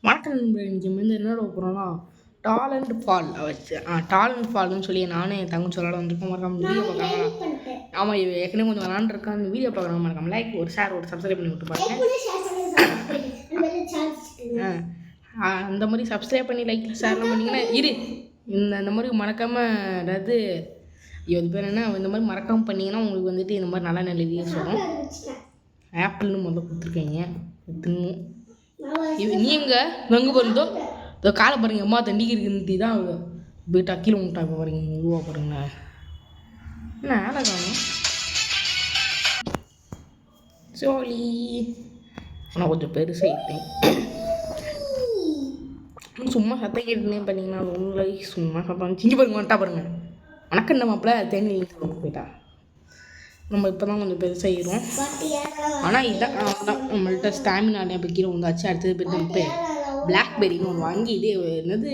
வணக்கம் நண்பர்களே. இன்னைக்கு வந்து என்னோட போகிறோம்னா டாலண்ட் ஃபால் வச்சு டாலண்ட் ஃபால்னு சொல்லி நானே என் தங்கச்சி விளாட வந்திருக்கோம். மறக்காம வீடியோ பார்க்கலாம். ஆமாம், இது ஏற்கனவே கொஞ்சம் விளாண்டுருக்கேன். அந்த வீடியோ பார்க்கலாம். மறக்காம லைக், ஒரு ஷேர், ஒரு சப்ஸ்கிரைப் பண்ணி விட்டு பாருங்க. அந்த மாதிரி சப்ஸ்கிரைப் பண்ணி லைக் ஷேர்லாம் பண்ணிங்கன்னா இந்த மாதிரி மறக்காமல் அதாவது இது பேர் என்ன, இந்த மாதிரி மறக்காமல் பண்ணிங்கன்னா உங்களுக்கு வந்துட்டு இந்த மாதிரி நல்ல நல்ல வீடியோஸ் வரும். ஆப்பிள்னு முதல்ல கொடுத்துருக்கீங்க தின்னும் நீங்கள் வெங்கு போகிறதோ இந்த காலை பாருங்க. அம்மா தண்டிக்கு இருக்குன்னு தான் போயிட்டா கீழே விட்டா. இப்போ பாருங்க உருவா பாருங்க. என்ன ஆளை காணும் சோழி. நான் கொஞ்சம் பெருசாகிட்டேன். சும்மா சத்தம் கேட்டுனே பண்ணிங்கன்னா ஒன்றை சும்மா சத்தம் சிங்கி பாருங்க வந்துட்டா பாருங்க. வணக்கம் நம்ம மாப்பிள்ள தேனி போயிட்டா. நம்ம இப்போ தான் கொஞ்சம் பெருசாகிடும். ஆனால் இதான் நம்மள்கிட்ட ஸ்டாமினா இப்போ கீழே வந்தாச்சு. அடுத்தது பேர் நம்ம பிளாக்பெரின்னு ஒன்று வாங்கி இதே என்னது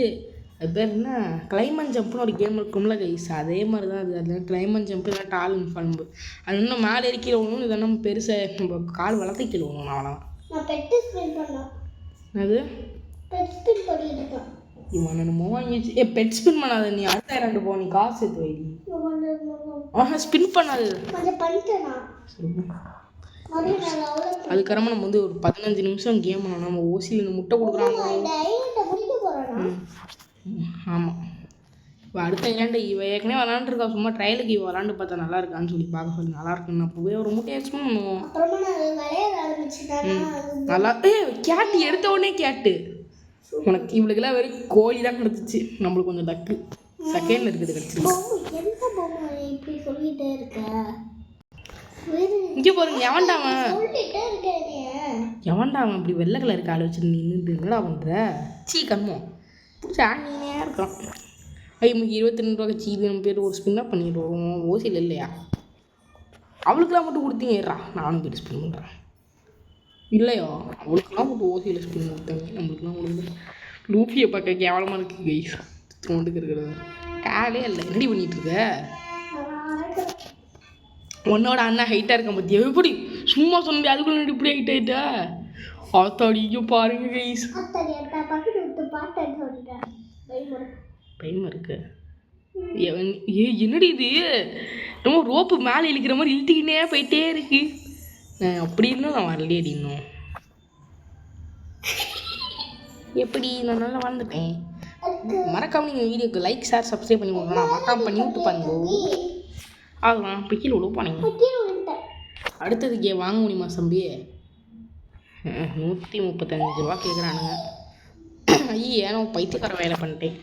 அது பேர் என்ன கிளைமன் ஜம்ப்னு ஒரு கேம் இருக்கும்ல கைஸ், அதே மாதிரி தான் அது. அதில் கிளைமன் ஜம்ப் இல்லை டாலன் பண்பு அது இன்னும் மேலே கீழே விடணும். இதை நம்ம பெருசாக நம்ம கால் வளர்த்து கீழே விடணும். அவ்வளோதான். அது இவன் என்னமோ வாங்கிச்சு. பெட் ஸ்பின் பண்ணாது. நீ அடுத்த 2 போ, நீ காசு எடுத்து வைடி. ஸ்பின் பண்ணாது. அதுக்கப்புறமா நம்ம வந்து ஒரு 15 நிமிஷம் கேம் பண்ணணும். நம்ம ஓசியில் இந்த முட்டை கொடுக்குறாங்க. ஆமாம், இப்போ அடுத்த ஏன்டா இவ ஏற்கனவே விளாண்டுருக்கா. சும்மா ட்ரையலுக்கு இவ விளாண்டு பார்த்தா நல்லா இருக்கான்னு சொல்லி பார்க்க சொல்லி நல்லா இருக்குன்னு அப்போவே ஒரு முட்டை எக்ஸ்பிளைன் பண்ணுவோம். நல்லா கேட்டு எடுத்த உடனே கேட்டு உனக்கு இவளுக்கெல்லாம் வெறும் கோழி தான் கிடச்சிச்சு. நம்மளுக்கு கொஞ்சம் டக்கு செகண்ட் இருக்குது கிடச்சிருக்கு. இங்கே பாருங்க எவன்டாவன் அப்படி வெள்ளை கலர் காலை வச்சுட்டு நின்றுட்டு என்னடா பண்ணுற கண்மோ பிடிச்ச ஆங்கினே இருக்கான். நமக்கு 22 ரூபா கட்சி இது நம்ம பேர் ஒரு ஸ்பின்னாக பண்ணிடுவோம். ஓசியில் இல்லையா அவளுக்கெல்லாம் மட்டும் கொடுத்தீங்கறா. நானும் பேர் ஸ்பின் பண்ணுறேன் இல்லையோ அவளுக்கெல்லாம் மட்டும் ஓசியில் ஸ்பின் கொடுத்தாங்க. நம்மளுக்குலாம் கொடுங்க. லூஃபியை பார்க்க கேவலமாக இருக்குது கைஸ். தோண்டுக்கு இருக்கிறது காலே இல்லை. ரெடி பண்ணிகிட்டு இருக்க உன்னோட அண்ணா ஹைட்டாக இருக்க பற்றி எப்படி சும்மா சொன்ன அதுக்குள்ள இப்படி ஹைட் ஆகிட்டா ஆத்தாடியோ பாருங்க கைஸ். பயமா இருக்கு. என்னடி இது ரொம்ப ரோப்பு மேலே இழுக்கிற மாதிரி இழுத்துக்கினே போயிட்டே இருக்கு. அப்படி இன்னும் நான் வரலையே இன்னும் எப்படி நான் நல்லா வாழ்ந்துட்டேன். மறக்காம நீங்கள் வீடியோக்கு லைக் ஷேர் சப்ஸ்கிரைப் பண்ணி விட்றோம். மறக்காம பண்ணி விட்டு பாருங்க. அதுதான் இப்போ கீழே விட போனீங்க. அடுத்தது வாங்க முடியுமா தம்பி? 135 ரூபா கேட்குறானுங்க. ஐயோ ஏன்னா பைத்தியக்கார வேலை பண்ணிட்டேன்.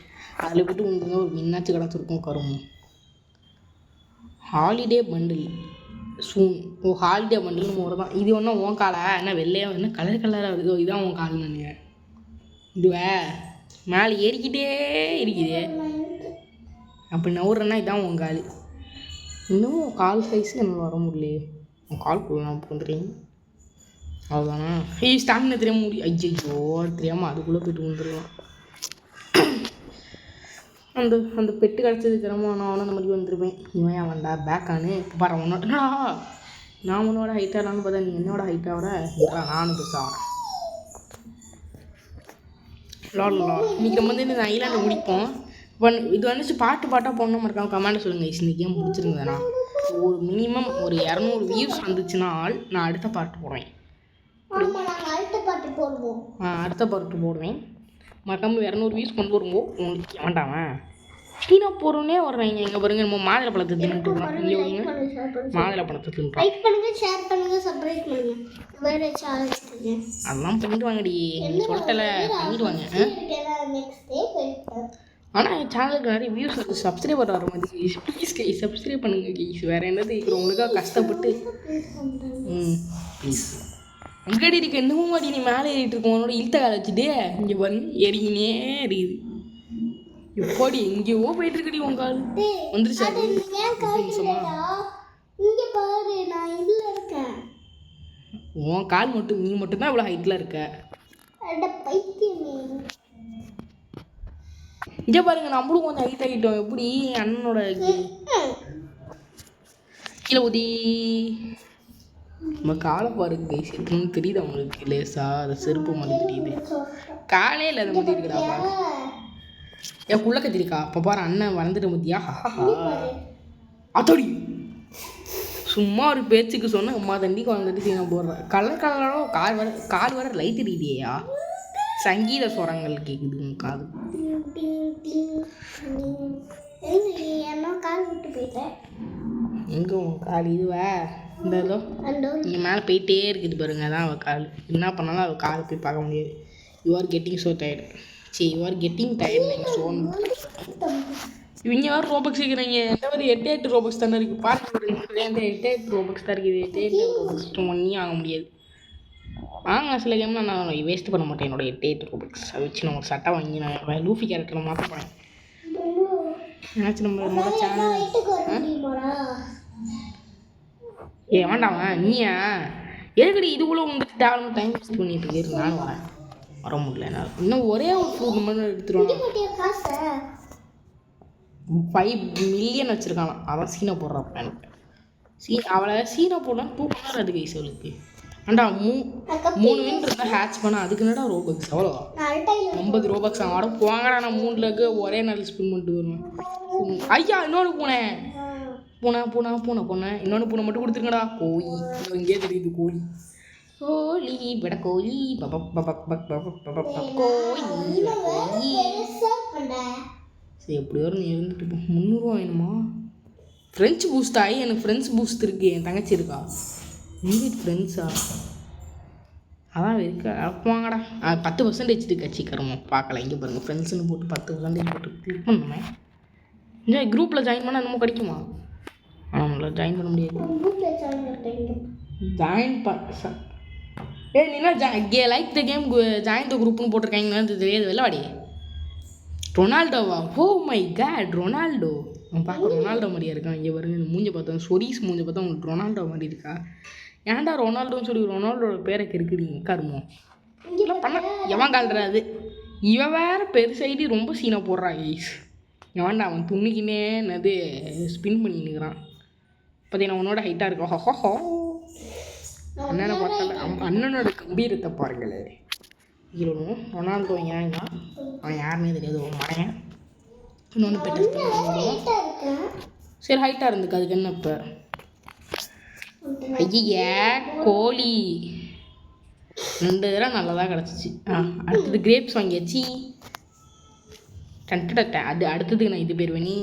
அதில் விட்டு உங்களுக்கு ஒரு மின்னாச்சு கிடச்சிருக்கும் கரும். ஹாலிடே பண்டில் சூன். ஹாலிடே பண்டில்னு ஒரு தான். இது ஒன்றும் உன் காலை என்ன வெள்ளையாக என்ன கலர் கலராக வருதோ இதுதான் உன் கால். நான் இதுவே மேலே ஏறிக்கிட்டே இருக்குது. அப்படி நவுறேன்னா இதுதான் உன் கால். இன்னும் கால் சைஸு என்னால் வர முடியலையே. உன் கால் போடலாம் அப்போ வந்துடுறீங்க அவ்வளோதானா? ஸ்டாமினா தெரியாம முடியும். ஐயோ தெரியாமல் அதுக்குள்ளே போய்ட்டு வந்துடலாம். அந்த பெட்டு கிடச்சதுக்கு நான் அந்த மாதிரி வந்துடுவேன். இவன் ஏன் வந்தா பேக்கானு இப்போ பாரு ஒன்றா நான் உன்னோட ஹைட்டாகலான்னு பார்த்தா நீ என்னோட ஹைட்டாக நானும் பெருசாகிறேன். இன்றைக்கி நம்ம வந்து இந்த ஐலாண்டை முடிப்போம். இது வந்துச்சு பாட்டாக போடணும் இருக்காங்க. கமெண்ட் சொல்லுங்கள். இந்த கேம் முடிச்சிருந்தேன்னா ஒரு மினிமம் ஒரு 200 வியூஸ் வந்துச்சுனால் நான் அடுத்த பாட்டு போடுவேன். அடுத்த பாட்டு போடுவேன். மறக்காம 200 வியூஸ் கொண்டு வரும்போது உங்களுக்கு வேண்டாம் சீனா போகிறோன்னே வர்றேன். எங்கே பாருங்க நம்ம மாதுளை பழத்தை தின்னுட்டு இருக்கோம். இங்கே வருங்க மாதுளை பழத்தை தின்னுட்டோம். அதெல்லாம் பண்ணிடுவாங்கடி சொல்லிட்டல பண்ணிடுவாங்க. ஆனால் என் சேனலுக்கு நிறைய வியூஸ் வந்து சப்ஸ்கிரைபர் வர மாதிரி ப்ளீஸ் கை சப்ஸ்கிரைப் பண்ணுங்க கைஸ். வேறு என்னது உங்களுக்காக கஷ்டப்பட்டு ப்ளீஸ். அங்கடி இருக்க இன்னமும் மாடி நீ மேலே ஏறிட்டு இருக்கோம். உன்னோட இழுத்த காலை வச்சுட்டு இங்கே பாருங்க ஏறிக்கினே இருக்குது. எப்போடி எங்கேயோ போயிட்டு இருக்கடி உன் கால் வந்துருச்சா? உன் கால் மட்டும் நீ மட்டும்தான் இவ்வளோ ஹைட்டில் இருக்க. இங்கே பாருங்க நம்மளும் கொஞ்சம் ஹைட் ஆகிட்டோம். எப்படி அண்ணனோட கீழே ஊதி நம்ம காலை பாருங்க கைஸ் எத்தனை தெரியுது அவங்களுக்கு லேசா அதை செருப்பு மாதிரி தெரியுது காலையில் அதை மாதிரி இருக்குடா என் புள்ள கத்திரிக்கா அப்போ பாரு அண்ணன் வளர்ந்துட்டு முத்தியா அதோடி சும்மா ஒரு பேச்சுக்கு சொன்ன அம்மா தண்டிக்கு வந்துட்டு சீனா போடுறேன் கலர் கால் வர லைட் எரியுதேயா சங்கீத ஸ்வரங்கள் கேட்குது உங்க காது எங்கே உன் கால் இதுவா இந்த இதோ இங்கே மேலே போயிட்டே இருக்குது பாருங்க அதான் அவள் கால் என்ன பண்ணாலும் அவள் காலை போய் பார்க்க முடியாது you are getting so tired you are getting tired நீங்கள் சோன் இவங்க வேறு ரோபக்ஸ் இருக்கிறீங்க எந்த மாதிரி 8 ரோபக்ஸ் தானே இருக்குது பார்த்து எந்த 8 ரோபக்ஸ் தான் இருக்குது 8 ரோபக்ஸ் ஒன்றையும் ஆக முடியாது வாங்க சில கேம்லாம் நான் வேஸ்ட் பண்ண மாட்டேன் என்னோட 8 ரோபக்ஸ் அதை வச்சு நான் ஒரு சட்டை வாங்கி நான் லூஃபி கேரக்டரில் மாற்ற போகிறேன் ஏன்னாச்சும் நம்ம சேனல் ஏ வேண்டாமா நீயா எதுக்கடி இதுக்குள்ளே உங்களுக்கு தேவையான டைம் வேஸ்ட் பண்ணிட்டு இருக்கு நானும் வரேன் வர முடியல என்னால் இன்னும் ஒரே ஒரு ஃப்ரூட் மட்டும் எடுத்துருவாங்க 5 மில்லியன் வச்சுருக்காங்க அவன் சீனை போடுறான் எனக்கு அவளை சீனை போடலாம் 2 மணி நேரம் அது கைஸ் அவளுக்கு ஆண்டா 3 வின் இருந்தால் ஹேட்ச் பண்ண அதுக்கு என்னடா ரோபக்ஸ் அவ்வளோவா 50 ரோபக்ஸ் ஆட போங்கடா நான் 3 லக்கு ஒரே நாள் ஸ்பின் பண்ணிட்டு வருவேன் ஐயா இன்னொன்று பூனை இன்னொன்று பூனை மட்டும் கொடுத்துருங்கடா கோழி இங்கே தெரியுது கோழி விட கோழி கோழி சரி எப்படி வரும் நீ இருந்துட்டு போ 300 வேணுமா ஃப்ரெஞ்சு பூஸ்ட் ஆகி எனக்கு ஃப்ரெண்ட்ஸ் பூஸ்ட் இருக்கு என் தங்கச்சி இருக்கா இங்கிலீஷ் ஃப்ரெண்ட்ஸா அதான் இருக்கா வாங்கடா 10% இருக்கா சீக்கிரமா பார்க்கலாம் இங்கே பாருங்கள் ஃப்ரெண்ட்ஸ்னு போட்டு 10% போட்டு கிளிக் பண்ணுமே இந்த குரூப்பில் ஜாயின் பண்ணால் என்னமோ கிடைக்குமா ஆனால் நம்மளால் ஜாயின் பண்ண முடியாது ஜாயின் பண்ண நீனா like the game join the குரூப்னு போட்டிருக்காங்கன்னு தெரியாது வெள்ளவாடி ரொனால்டோவா ஓ மை கேட் ரொனால்டோ அவன் பார்க்க ரொனால்டோ மாதிரியா இருக்கான் இங்கே பாருங்க இந்த மூஞ்சை பார்த்தா சொரீஸ் மூஞ்சை பார்த்தா உங்களுக்கு ரொனால்டோ மாதிரி இருக்கா ஏன்டா ரொனால்டோன்னு சொல்லி ரொனால்டோட பேரை கெடுக்குறீங்க கருமோ இதெல்லாம் பண்ண எவன் கால்றாது இவன் வேறு பெருசைடி ரொம்ப சீனை போடுறா கைஸ் எவன்டா அவன் துணிக்கினே என்னது ஸ்பின் பண்ணிக்கிறான் பார்த்தீங்கன்னா உன்னோட ஹைட்டாக இருக்கும் ஹோ அண்ணனை பார்த்தால அண்ணனோட கம்பீரத்தை பாருங்களே இருக்கணும் ரொனால்டோ ஏங்க அவன் யாருன்னே தெரியாது ஒரு மடையன் இன்னொன்று பெற்ற சரி ஹைட்டாக இருந்துக்கு அதுக்கு என்ன இப்போ ஐயா கோழி 2 தடவை நல்லதாக கிடச்சிச்சு அடுத்தது கிரேப்ஸ் வாங்கியாச்சு அது அடுத்ததுக்கு நான் இது போயிடுவேனே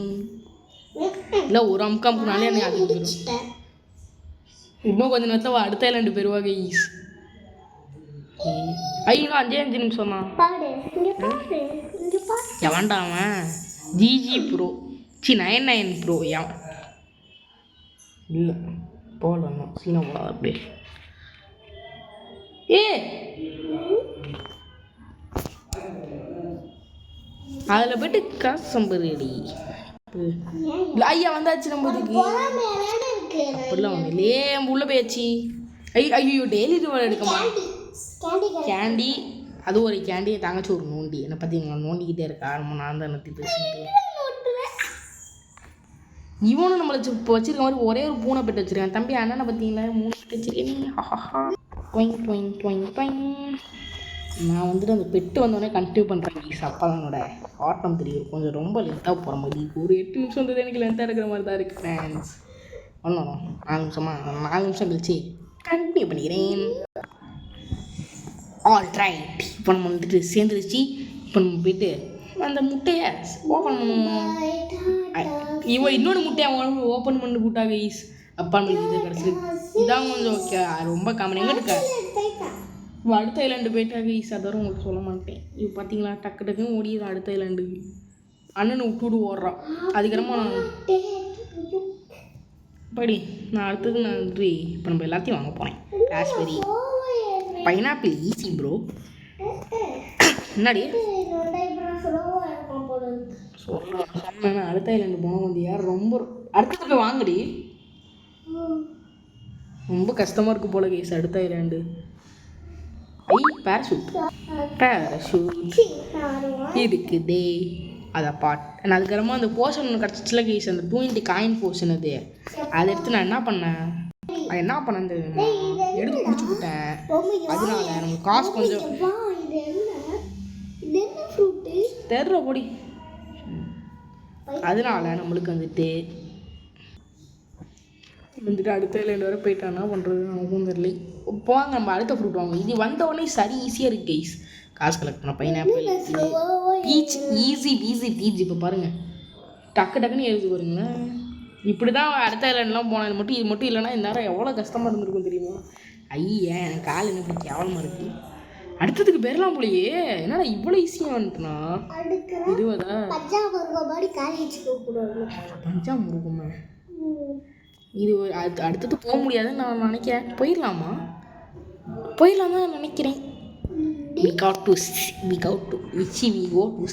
இல்லை ஒரு அமுக்காமுக்குனாலே எனக்கு அது போயிடும் இன்னும் கொஞ்சம் நேரத்தில் அடுத்த 2 பேருவாங்க ஈஸ் ஐயோ 5 நிமிஷம் தான் எவன்டா அவன் ஜிஜி ப்ரோ 99 ப்ரோ இல்லை போடணும் சீனா போடாது அப்படியே அதில் போய்ட்டு காசு சம்பதுடி இல்லை ஐயா வந்தாச்சு நம்ம இதுக்கு அப்படிலாம் ஒன்று இல்லையே உள்ள போயாச்சு ஐயோ டெய்லி ரிவார்டு எடுக்கமா கேண்டி அது ஒரு கேண்டி தங்கச்சி ஒரு நோண்டி என்னை பார்த்தீங்களா நோண்டிக்கிட்டே இருக்கா நம்ம நான் தான் நத்தி பேசிட்டு இவனும் நம்மளை இப்போ வச்சிருக்க மாதிரி ஒரே ஒரு பூனை பெட்டு வச்சிருக்கேன் தம்பி அண்ணனை பார்த்தீங்களா 3 பெட்டு வச்சிருக்கேன் நான் வந்துட்டு அந்த பெட்டு வந்தோடனே கண்டினியூ பண்ணுறேன் ப்ளீஸ் அப்பா தான் என்னோட ஆட்டம் தெரியும் கொஞ்சம் ரொம்ப லென்த்தாக போகிற மாதிரி ஒரு 8 நிமிஷம் வந்தது எனக்கு லென்த்தாக இருக்கிற மாதிரி தான் இருக்குது ஃப்ரெண்ட்ஸ் ஒன்றும் 4 நிமிஷம் கழிச்சு கண்டினியூ பண்ணிக்கிறேன் ஆல் ரைட் இப்போ நம்ம வந்துட்டு சேர்ந்துருச்சு இப்போ நம்ம போய்ட்டு அந்த முட்டையை ஓப்பன் பண்ணுவோம் இன்னொன்று முட்டையை ஓப்பன் பண்ணி கூட்டாங்க ஈஸ் அப்பா நம்மளுக்கு இது கிடச்சி இதான் கொஞ்சம் ஓகே ரொம்ப காமன் எங்கே இருக்க அடுத்த ஐலாண்டு போயிட்டாங்க ஈஸ் அதான் உங்களுக்கு சொல்ல மாட்டேன் இப்போ பார்த்தீங்களா டக்குன்னு ஓடிடுறான் அடுத்த ஐலாண்டுக்கு அண்ணனை விட்டுவிட்டு ஓடுறான் அதுக்கப்புறமா நான் படி நான் அடுத்தது நான் இப்போ நம்ம எல்லாத்தையும் வாங்க போனேன் ராஸ்பெரி பைனாப்பிள் ஈஸி ப்ரோ முன்னாடி சொன்னேன் அடுத்த ஐலாண்டு போனால் வந்து யார் ரொம்ப அடுத்தது போய் வாங்கடி ரொம்ப கஷ்டமாக இருக்குது போல கேஸ் அடுத்த ஐலாண்டு பேராஷூட் இருக்குதே அதை நான் அதுக்கப்புறமா அந்த போர்ஷன் ஒன்று கிடச்சிச்சுல கேஸ் அந்த 220 காயின் போர்ஷன் அதை எடுத்து நான் என்ன பண்ணேன் என்ன பண்ண எடுத்து குடிச்சு விட்டேன். அதனால நமக்கு காசு கொஞ்சம் தெரியல பொடி. அதனால நம்மளுக்கு வந்துட்டு அடுத்த 2 வரை போயிட்டா என்ன பண்ணுறது நமக்கும் தெரியல. போவாங்க நம்ம அடுத்த ஃப்ரூட் வாங்க. இது வந்த உடனே சரி ஈஸியாக இருக்குது கைஸ். காசு கலெக்ட் பண்ண பைனாப்பிள் பீச் ஈஸி பீச். இப்போ பாருங்கள் டக்கு டக்குன்னு எழுதி பாருங்களேன். இப்படி தான் அடுத்த ஐலாண்ட்லாம் போனது மட்டும் இது மட்டும் இல்லைன்னா இந்நேரம் எவ்வளோ கஷ்டமாக இருந்திருக்கும் தெரியுமா? ஐயா எனக்கு கால் என்ன இப்படி கேவலமாக இருக்குது. அடுத்ததுக்கு பேரலாம் போலையே. என்னடா இவ்வளோ ஈஸியாக வந்துட்டுனா 20 பஞ்சாமிருகமா இது அடுத்தது போக முடியாதுன்னு நான் நினைக்கிறேன். போயிடலாமா? போயிடலாம் தான் நினைக்கிறேன். we go to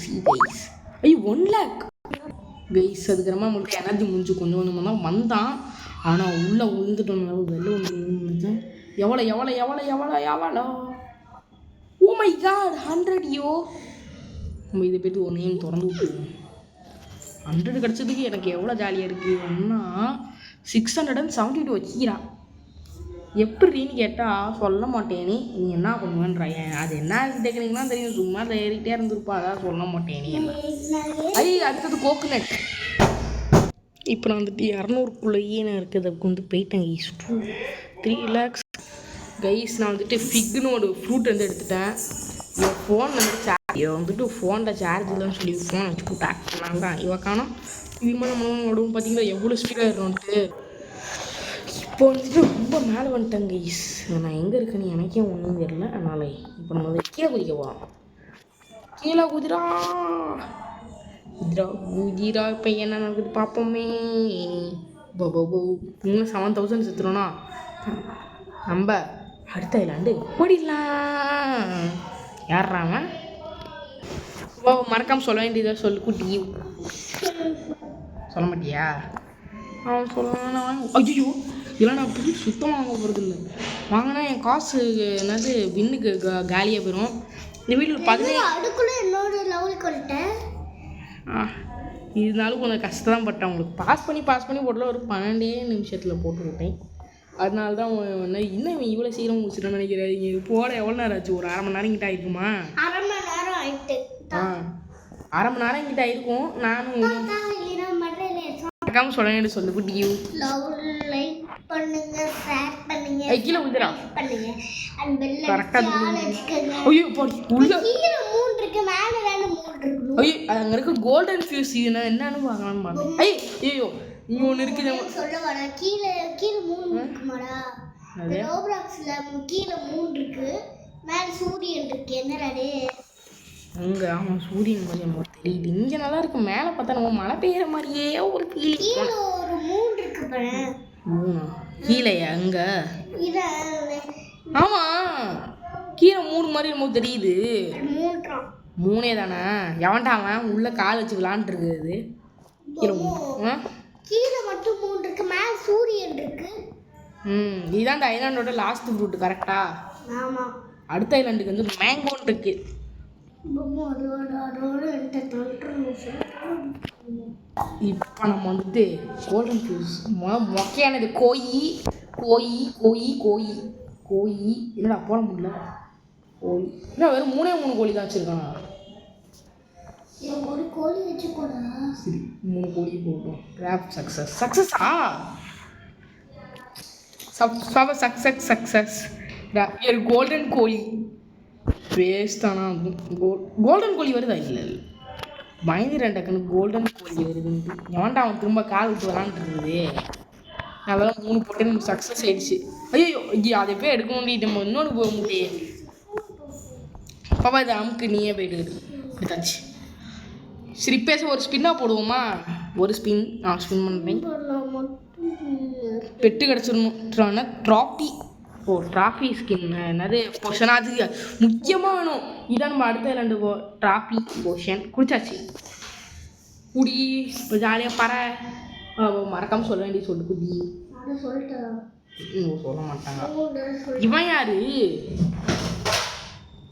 see guys. ஐயோ 1 lakh கைஸ். அதுக்கிறமா நம்மளுக்கு எனர்ஜி முடிஞ்சு கொஞ்சம் கொஞ்சமாக தான் வந்தான். ஆனால் உள்ளே விழுந்துட்டோம். வெளில நினச்சேன். எவ்வளோ ஓ மை காட் 100 யோ. நம்ம இதை போய்ட்டு ஒரு நேம் திறந்து விட்டுருவோம். 100 கிடச்சதுக்கு எனக்கு எவ்வளோ ஜாலியாக இருக்குது. ஒன்றா 672 வச்சுக்கிறா. எப்படின்னு கேட்டால் சொல்ல மாட்டேனே. நீ என்ன பண்ணுவேன்ற அது என்ன டெக்னிக்லாம் தெரியும். சும்மா ஏறிக்கிட்டே இருந்திருப்பா. அதான் சொல்ல மாட்டேனே. என்ன அடுத்தது கோகோனட். இப்போ நான் வந்துட்டு 200க்குள்ளேயே நான் இருக்கிறது வந்து போயிட்டேன் கைஸ். 3 lakhs guys. நான் வந்துட்டு ஃபிக்னு ஒரு ஃப்ரூட் வந்து எடுத்துட்டேன். என் ஃபோன் வந்துட்டு ஃபோனில் சார்ஜ் இல்லைன்னு சொல்லி ஃபோன் வச்சு போட்டு ஆக்ட் பண்ணாங்க தான். இவக்கானா விமானம் பார்த்தீங்கன்னா எவ்வளோ ஸ்பீடாக இருக்கணும்ட்டு. இப்போ வந்துட்டு ரொம்ப மேலே வந்துட்டேன் கைஸ். நான் எங்கே இருக்கேன்னு எனக்கே ஒன்றும் தெரியல. அதனால் இப்போ நம்ம வந்து கீழே குதிக்கவா? கீழே குதிரா. இப்போ என்ன நடக்குது பார்ப்போமே. இன்னும் 7000 செத்துறோன்னா நம்ம அடுத்த ஐலாண்டு ஓடிடலாம். யார்றாம மறக்காமல் சொல்ல வேண்டியதாக சொல்லு குட்டி. சொல்ல மாட்டியா? அவன் சொல்லலாம். ஐயோ இதெல்லாம் நான் புது சுத்தமாக வாங்க போகிறது இல்லை. வாங்கினா என் காசு என்னது வின்னுக்கு காலியாக போயிடும். இந்த வீட்டில் 15 இருந்தாலும் கொஞ்சம் கஷ்டம் தான் பட்டேன். உங்களுக்கு பாஸ் பண்ணி போடல ஒரு 12 நிமிஷத்தில் போட்டு விட்டேன். அதனால தான் இன்னும் இவ்வளோ சீக்கிரம் முடிச்சிட்டேன்னு நினைக்கிறேன். இது போட எவ்வளோ நேரம் ஆச்சு? ஒரு 1/2 மணி நேரம் கிட்ட ஆகிருக்குமா? 1/2 மணி நேரம் ஆகிட்டு. 1/2 மணி நேரம் கிட்ட ஆகிருக்கும். நானும் மறக்காமல் சொல்ல சொல்லு குட்டியூ. கீழே விழுந்துடா. கரெக்டாக ஐயோ உள்ள ஐயோ அங்கே இருக்க கோல்டன் ஃபியூஸ் என்னன்னு பார்க்கலான்னு பார்த்தேன். ஐயோ இங்கே ஒன்று இருக்குது. கீழே 3 இருக்குமாடா? கீழே 3 இருக்கு. மேலே சூரியன் இருக்கு. என்னடா அங்கே? ஆமாம் சூரியன் மாதிரி நம்ம தெரியுது. இங்கே நல்லா இருக்கு. மேலே பார்த்தா நம்ம மழை பெய்யுற மாதிரியே ஒரு ஃபீலிங். கீழே ஒரு 3 இருக்கு பாரு. 3 கீழேயா? அங்கே ஆமாம் கீழே 3 மாதிரி நம்ம தெரியுது. 3 தானே? எவன்டா அவன் உள்ள கால் வச்சு விளாண்டுருக்குது. கீழே மட்டும் 3 இருக்கு. மேலே சூரியன் இருக்கு. இதுதான் இந்த ஐலாண்டோட லாஸ்ட் ஃப்ரூட் கரெக்டா? ஆமாம். அடுத்த ஐலாண்டுக்கு வந்து மேங்கோன்னு இருக்கு. இப்போ நம்ம வந்துட்டு கோல்டன் ஃபியூஸ் மொக்கையானது. கோயி என்னடா போட முடியல. கோழி என்ன வெறும் 3 கோழி தான் வச்சுருக்கானா? ஒரு கோழி வச்சுக்கோடா. சரி 3 கோழி போட்டோம். கிராஃப்ட் சக்ஸஸா? சக்ஸஸ் கோல்டன் கோழி வேஸ்டானா? கோல்டன் கோழி வருதா? இல்லை பயந்துட்டேன் டக்குன்னு. கோல்டன் கோழி வருதுன்ட்டு எவன்டா அவன் திரும்ப கால் விட்டு விளாண்டுருக்குது. அதெல்லாம் 3 போட்டு நமக்கு சக்ஸஸ் ஆயிடுச்சு. ஐயோ அதை போய் எடுக்க முடியும். நம்ம இன்னொன்று போக முடியே. பாப்பா இது அமுக்கு நீயே போயிட்டு எடுத்தாச்சு. சரி பேச ஒரு ஸ்பின்னாக போடுவோமா? ஒரு ஸ்பின் நான் ஸ்பின் பண்ணுறேன். பெட்டு கிடச்சிடணும். ட்ராஃபி ஸ்கின் என்னது போஷன் அது முக்கியமாக வேணும். இதான் நம்ம அடுத்த 2 ட்ராஃபி போஷன் குடிச்சாச்சு. குடி இப்போ ஜாலியாக பற. மறக்காமல் சொல்ல வேண்டிய சொல்லு குடி. சொல்ல மாட்டாங்க. இவன் யாரு?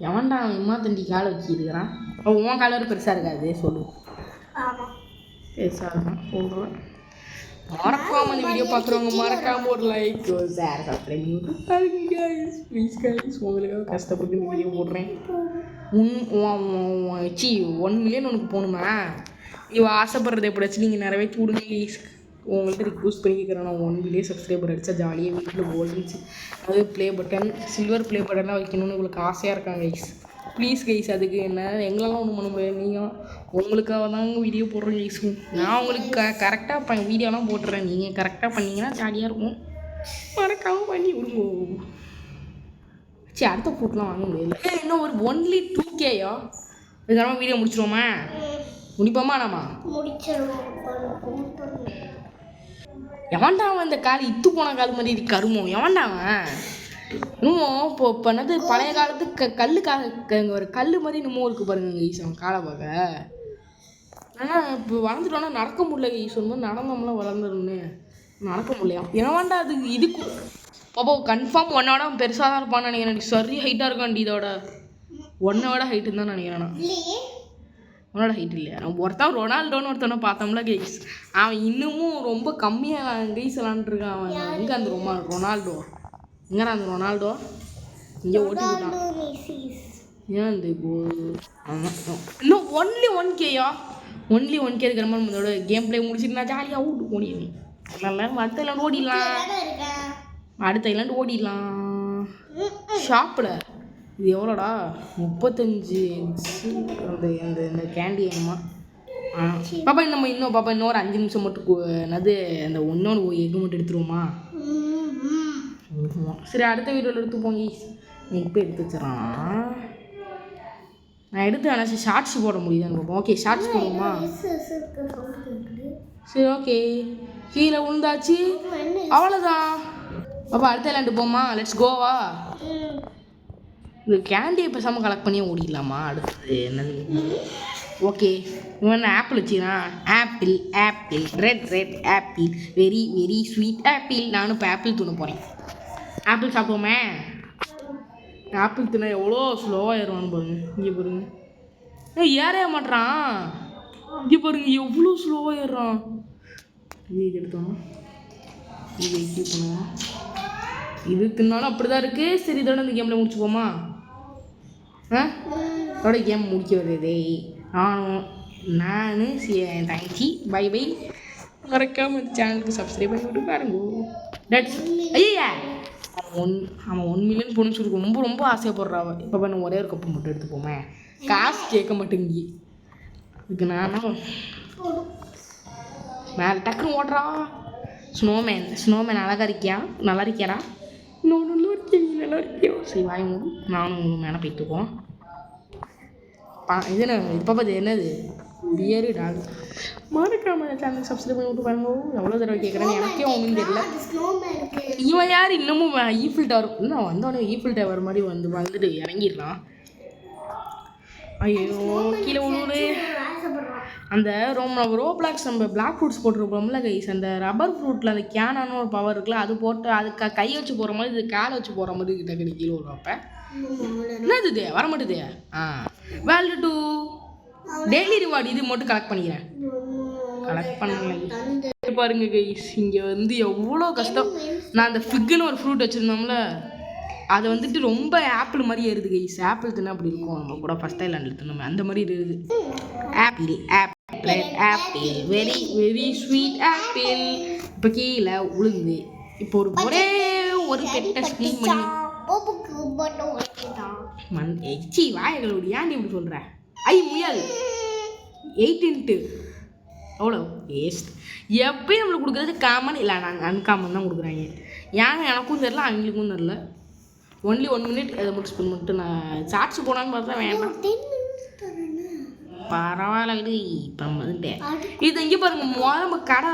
எவன்டா இம்மா தண்டி காலை வச்சுருக்கிறான்? உன் காலை பெருசாக இருக்காது சொல்லு. பெருசாக இருக்கான் சொல்கிறேன். மறக்காம அந்த வீடியோ பார்க்குறவங்க மறக்காம ஒரு லைக் ஷேர் சப்ஸ்கிரைப் பண்ணி கைஸ் ப்ளீஸ் கைஸ். உங்களுக்காக கஷ்டப்பட்டு இந்த வீடியோ போடுறேன். 1 மில்லியன் உனக்கு போகணுமா? இவ ஆசைப்படுறது எப்படியாச்சும் நீங்கள் நிறைவேற்றி விடுங்க கைஸ். உங்கள்கிட்ட ரிக்வஸ்ட் பண்ணிக்கிறேன். நான் 1 மில்லியன் சப்ஸ்கிரைபர் அடித்தா ஜாலியாக வீட்டில் கோல்டு அது ப்ளே பட்டன் சில்வர் ப்ளே பட்டன்லாம் வைக்கணும்னு உங்களுக்கு ஆசையாக இருக்காங்க கைஸ். Please guys. அதுக்கு என்ன எங்களெல்லாம் ஒன்றும் பண்ண முடியாது. நீங்கள் உங்களுக்காக தாங்க வீடியோ போடுறேன் கைஸ். நான் உங்களுக்கு கரெக்டாக வீடியோலாம் போட்டுறேன். நீங்கள் கரெக்டாக பண்ணிங்கன்னா ஜாலியாக இருக்கும். மறக்காமல் பண்ணி விடுங்க. சரி அடுத்த ஃபுட்லாம் வாங்க முடியல. இன்னும் ஒரு ஒன்லி 2Kயா இதுக்கான வீடியோ முடிச்சிடுவோமா? முடிப்போமா நாமா? எவன்டா அவன் இந்த கால் இத்து போன கால் மாதிரி இது கருமம்? எவன்டா அவன்? இன்னும் இப்போ என்னது பழைய காலத்து கல் ஒரு கல் மாதிரி இன்னமும் இருக்கு பாருங்க ஈஸ்வரன் காலை பார்க்க. ஆனால் இப்போ வளர்ந்துட்டோன்னா நடக்க முடியல ஈஸ்வரன். நடந்தோம்லாம் வளர்ந்துருன்னு நடக்க முடியலையா? எவன்டா அது இதுக்கு பாப்பா கன்ஃபார்ம் ஒன்னோட பெருசாக தான் இருப்பான்னு நினைக்கிறேன். எனக்கு சரி ஹைட்டாக இருக்காண்டி இதோட ஒன்னோட ஹைட்டுன்னு தான் நினைக்கிறேன். அவனோட ஹைட் இல்லையா? நம்ம ஒருத்தன் ரொனால்டோன்னு ஒருத்தனை பார்த்தோம்ல கைஸ். அவன் இன்னமும் ரொம்ப கம்மியாக கைஸ் விளாண்டுருக்கான். அவன் எங்கே அந்த ரொனால்டோ? எங்கடா அந்த ரொனால்டோ? இங்கே ஓட்டி விட்டான். ஏன் இந்த இன்னும் ஒன்லி 1Kயா? ஒன்லி 1K இருக்கிற மாதிரி நம்மளோட கேம் பிளே முடிச்சுட்டு நான் ஜாலியாக வீட்டு ஓடிடுவேன். நல்லா அடுத்த இல்லாண்டு ஓடிடலாம். அடுத்த இல்லாண்டு ஓடிடலாம். ஷாப்பில் இது எவ்வளோடா? 35 அந்த இந்த கேண்டி வேணுமா? பாப்பா இன்னும் ஒரு 5 நிமிஷம் மட்டும் என்னது அந்த ஒன்னோட எக்கு மட்டும் எடுத்துருவோமா? சரி அடுத்த வீடியோவில் எடுத்துப்போங்க. நான் இப்போ எடுத்து வச்சிடறான். நான் எடுத்து ஆனால் ஷார்ட்ஸ் போட முடியுதான்னு பார்ப்போம். ஓகே ஷார்ட்ஸ் போடுவோமா? சரி ஓகே. கீழே விழுந்தாச்சு அவ்வளோதான். பாப்பா அடுத்த விளையாண்டு போமா? லெட்ஸ் கோவா. இந்த கேண்டியை பேசாமல் கலெக்ட் பண்ணியே ஓடிடலாமா? அடுத்தது என்னது? ஓகே இவன் ஆப்பிள் வச்சுக்கிறான். Apple red apple very sweet apple. நானும் இப்போ ஆப்பிள் தூண போகிறேன். ஆப்பிள் சாப்பிடுவோமே? ஆப்பிள் தின்னா எவ்வளோ ஸ்லோவாக ஏறுவான்னு பாருங்க. இங்கே பாருங்க ஏறைய மாட்டான். இங்கே பாருங்க எவ்வளோ ஸ்லோவாக ஏறுறான். இது எடுத்தோம். இது எப்படி பண்ணுவோம்? இது தின்னாலும் அப்படி தான் இருக்குது. சரி இதோட இந்த கேமில் முடிச்சுப்போமா? அதோட கேம் முடிக்க வருதே. நான் என் தங்கச்சி பை மறக்காமல் இந்த சேனலுக்கு சப்ஸ்கிரைப் பண்ணி விட்டு பாருங்க. டட்ஸ் ஐயா அவன் 1 மில்லியன் பொண்ணு சொல்லி ரொம்ப ஆசைப்படுறான். இப்போ பண்ண ஒரே ஒரு கப்பு மட்டும் எடுத்துப்போமே. காசு கேட்க மாட்டேங்கி இதுக்கு நானும் மேலே டக்குன்னு ஓடுறா. ஸ்னோமேன் அழகாக இருக்கியா? நல்லா இருக்கியாடா? நல்லா இருக்கியோ? சரி வாய் மூடு. நானும் மேலே போய்த்துக்குவோம். இது என்ன இப்போ பார்த்து என்னது பியரு டாக்? மறக்காம சேனல் சப்ஸ்கிரைப் பண்ணி விட்டு பாருங்க. எவ்வளோ தடவை கேட்குறேன்னு எனக்கே ஒன்றும் தெரியல. இவன் யார் இன்னமும் ஈஃபில் டவர் இன்னும் வந்தோடனே ஈஃபில் டவர் மாதிரி வந்துட்டு இறங்கிடலாம். ஐயோ கீழே ஒன்று அந்த ரோப்ளாக்ஸ் நம்ம பிளாக் ஃப்ரூட்ஸ் போட்டிருப்போம்ல கைஸ். அந்த ரப்பர் ஃப்ரூட்டில் அந்த கேனான ஒரு பவர் இருக்குல்ல, அது போட்டு அது கை வச்சு போகிற மாதிரி இது காலை வச்சு போகிற மாதிரி கிட்ட கீழே வரும். அப்போ என்னது இது வர மாட்டுது? வேல்யூ 2 டெய்லி ரிவார்டு இது மட்டும் கலெக்ட் பண்ணிக்கிறேன். கலெக்ட் பண்ணல பாருங்க கைஸ். இங்கே எவ்வளோ கஷ்டம். நான் அந்த ஃபிக்குன்னு ஒரு ஃப்ரூட் வச்சுருந்தோம்ல, அது வந்துட்டு ரொம்ப ஆப்பிள் மாதிரி ஏறுது கைஸ். ஆப்பிள் தின்னா அப்படி இருக்கும். நம்ம கூட ஃபஸ்ட் ஐலாண்டில் தின்னோம் அந்த மாதிரி ஏறுது. Apple very sweet apple. இப்போ கீழே உழுகுது. இப்போ ஒரே ஒரு பெட்டை ஸ்க்ரீன் பண்ணி எச்சி வாயகளோடு ஏன் இப்படி சொல்கிற? முயல் 8 அவ்வளோ வேஸ்ட். எப்பயும் நம்மளுக்கு கொடுக்குறது காமன் இல்லை, நாங்கள் அன்காமன் தான் கொடுக்குறாங்க. ஏன் எனக்கும் தெரில அவங்களுக்கும் தெரில. ஒன்லி 1 மினிட் அதை மட்டும் நான் சாட்சி போனான்னு பார்த்தா வேண்டாம். பரவாயில்ல விடு. இப்போ வந்துட்டேன். இது இங்கே பாருங்க. நம்ம கடை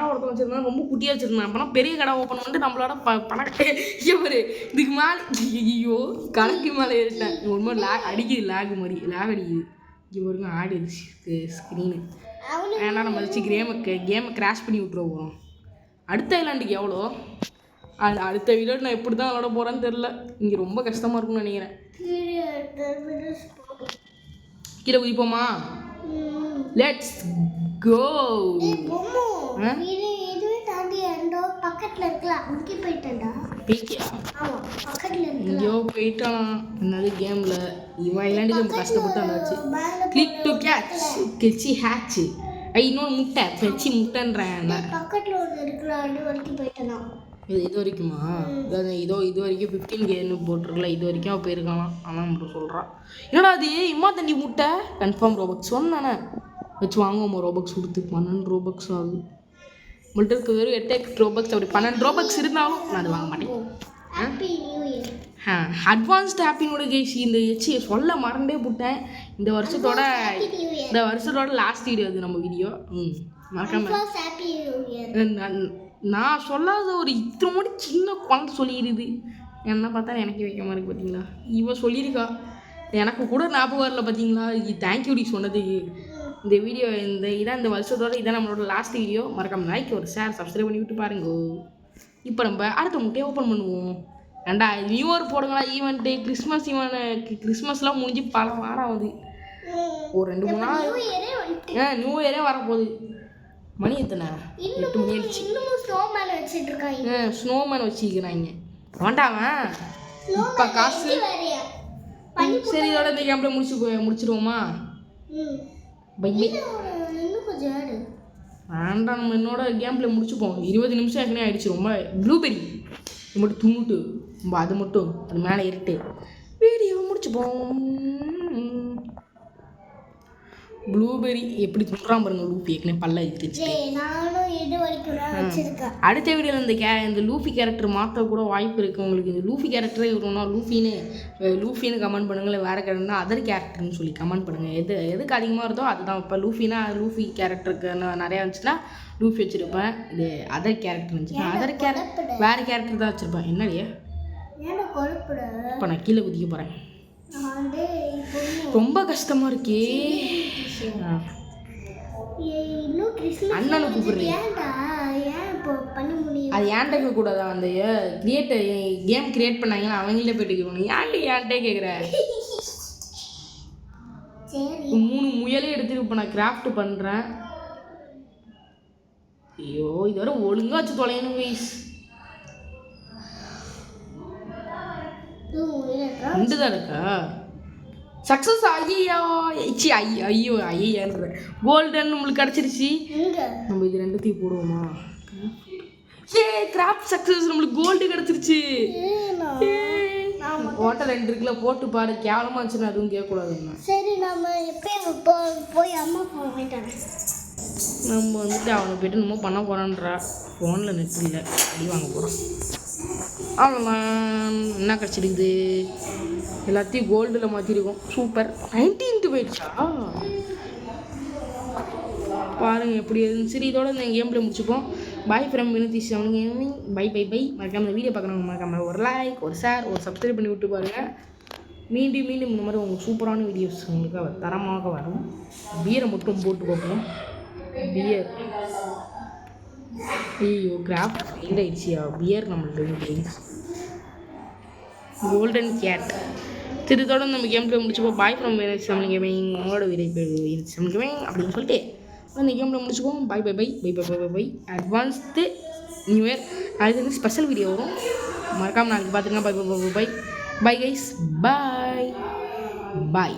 ஒருத்தன் வச்சுருந்தா ரொம்ப குட்டியாக வச்சுருந்தேன். அப்போனா பெரிய கடை ஓப்பன் பண்ணிட்டு நம்மளோட பணக்கே இங்கே பாரு. இதுக்கு மேலே ஐயோ கணக்கு மேலே ஏறிட்டேன். ஒரு மாதிரி அடிக்குது. லேக் அடிக்குது. இங்கே பாருங்க ஆடிடுச்சு ஸ்க்ரீனு. ஏன்னா நம்ம வச்சு கேமை கிராஷ் பண்ணி விட்டுற போகிறோம். அடுத்த ஐலாண்டுக்கு எவ்வளோ? அடுத்த வீடியோ நான் எப்படி தான் விளாட போகிறேன்னு தெரில. இங்கே ரொம்ப கஷ்டமாக இருக்கும்னு நினைக்கிறேன். கீழே குதிப்போமா? Let's go. பக்கத்துல இருக்கலாம் அங்கே போயிட்டேன்டா. போயிட்டியா? ஆமா பக்கத்துல இருக்கலாம். எங்கேயோ போயிட்டான் என்னது கேமில். இவன் இல்லாண்டி நம்ம கஷ்டப்பட்டு வந்தாச்சு. கிளிக் டு கேட்ச் கெச்சி ஹேட்ச். இன்னொன்று முட்டை பெச்சி முட்டைன்றேன். பக்கத்துல ஒரு இருக்கலாம் அது வரைக்கும் போயிட்டேனா. இது வரைக்குமா? இது வரைக்கும் 15Kன்னு போட்டிருக்கல. இது வரைக்கும் அவள் போயிருக்கலாம். ஆனால் மட்டும் சொல்கிறான். என்னடா அது இம்மா தண்ணி முட்டை கன்ஃபார்ம் ரோபக்ஸ் சொன்னானே வச்சு வாங்குவோம். ரோபக்ஸ் கொடுத்து 12 ரோபக்ஸ் ஆகுது. உங்கள்கிட்ட இருக்க வெறும் 8 ரோபக்ஸ். அப்படி 12 ரோபக்ஸ் இருந்தாலும் நான் அது வாங்க மாட்டேன். Happy new year. அட்வான்ஸ்டு ஹாப்பினோட கேஷ் இந்த எச்சி சொல்ல மறந்தே போட்டேன். இந்த வருஷத்தோட லாஸ்ட் வீடியோ அது நம்ம வீடியோ. மறக்காம ஹாப்பி நியூ இயர். நான் சொல்லாத ஒரு இத்தனோட சின்ன குழந்தை சொல்லிடுது. என்ன பார்த்தா எனக்கு வைக்காம இருக்கு பார்த்தீங்களா. இவன் சொல்லியிருக்கா எனக்கு கூட ஞாபகம் வரல பார்த்தீங்களா. தேங்க்யூடி சொன்னதுக்கு. இந்த வீடியோ இந்த வருஷத்தோட இதான் நம்மளோட லாஸ்ட் வீடியோ. மறக்காம லைக் ஒரு ஷேர் சப்ஸ்கிரைப் பண்ணி விட்டு பாருங்க. இப்போ நம்ம அடுத்த முட்டையை ஓப்பன் பண்ணுவோம். ஏண்டா நியூ இயர் போடுங்களா ஈவெண்ட்டு. கிறிஸ்மஸ்லாம் முடிஞ்சு பல வாரம் ஆகுது. ஒரு 2-3 நாள் நியூ இயரே வரப்போகுது. மணி எத்தனை? 8 மணி ஆயிடுச்சு. ஸ்னோமேன் வச்சுக்கிறாங்க வேண்டாவன். இப்போ காசு சரி இதோட இந்த கேம்ல முடிச்சிருவோமா? By by. வேண்டாம் நம்ம என்னோட கேம்ல முடிச்சுப்போம். 20 நிமிஷம் ஏற்கனவே ஆயிடுச்சு. ரொம்ப ப்ளூபெரி மட்டும் துண்ணுட்டு அது மேலே இருட்டு வீடியோ முடிச்சுப்போம். ப்ளூபெரி எப்படி துண்டுறான் பாருங்க. லூஃபி ஏற்கனவே பல்ல எடுத்துச்சு. அடுத்த வீடியோவில் இந்த லூஃபி கேரக்டர் மாற்ற கூட வாய்ப்பு இருக்குது. உங்களுக்கு இந்த லூஃபி கேரக்டரே வரும்னா லூஃபின்னு கமெண்ட் பண்ணுங்கள். வேறு கேரக்டர்னா அதர் கேரக்டர்னு சொல்லி கமெண்ட் பண்ணுங்கள். எதுக்கு அதிகமாக இருந்தோ அதுதான். இப்போ லூஃபி கேரக்டருக்கு நிறையா இருந்துச்சுன்னா லூஃபி வச்சுருப்பேன். இது அதர் கேரக்டர் இருந்துச்சுன்னா வேறு கேரக்டர் தான் வச்சுருப்பேன். என்னடியே இப்போ நான் கீழே குதிக்க போகிறேன். ரொம்ப கஷ்டமாக இருக்கே. அண்ணனை கூப்பிடுறேன். அது ஏன்ட்ட கூடாது. அந்த கேம் கிரியேட் பண்ணாங்கன்னா அவங்களே போயிட்டு ஏன்ட்டே கேட்குற. 3 முயலே எடுத்துட்டு இப்போ நான் கிராஃப்ட் பண்ணுறேன். ஐயோ இது வரை ஒழுங்காக வச்சு தொலையணும் கைஸ். 2 தான் இருக்கா? சக்ஸஸ் ஐயோன்ற கோல்டன் நம்மளுக்கு கிடச்சிருச்சு. நம்ம இது 2த்தையும் போடுவோமா? கிராஃப்ட் சக்ஸஸ் நம்மளுக்கு கோல்டு கிடச்சிருச்சு. ஹோட்டல் 2 இருக்குல்ல போட்டு பாரு. கேவலமாக இருந்துச்சுன்னா அதுவும் கேட்கக்கூடாதுங்க. சரி நம்ம போய் அம்மா போயிட்டாங்க. நம்ம வந்துட்டு அவனை போய்ட்டு நம்ம பண்ண போகிறான்றா. ஃபோனில் நெட் இல்லை அடி வாங்க போகிறோம். அவ்வளோதான். என்ன கிடச்சிருக்குது? எல்லாத்தையும் கோல்டில் மாற்றிருக்கோம். சூப்பர். 19th போயிடுச்சா பாருங்கள் எப்படி இருந்துச்சு. சரி இதோட இந்த கேமில் முடிச்சுப்போம். Bye from Vinodhi gaming. Bye bye bye. மறக்காம இந்த வீடியோ பார்க்குறவங்க மறக்காம ஒரு லைக் ஒரு ஷேர் ஒரு சப்ஸ்கிரைப் பண்ணி விட்டு பாருங்கள். மீண்டும் இந்த மாதிரி உங்களுக்கு சூப்பரான வீடியோஸ் உங்களுக்கு தரமாக வரும். பியரை மட்டும் போட்டு பார்ப்போம். பியர் ஐயோ கிராஃப்ட் ஃபெயில் ஆயிடுச்சியா. பியர் நம்மளுக்கு கோல்டன் கேட். திருத்தோட நம்ம கேம்ல முடிச்சுப்போம். Bye from சம்லிங் gaming. உங்களோட சம்லிங் கேமிங் அப்படின்னு சொல்லிட்டு இந்த கேமில் முடிச்சுப்போம். Bye bye bye bye bye bye bye. Advanced new year அது வந்து ஸ்பெஷல் வீடியோ வரும். மறக்காமல் நாளைக்கு பார்த்துருங்க. Bye bye bye bye bye guys. Bye பாய்.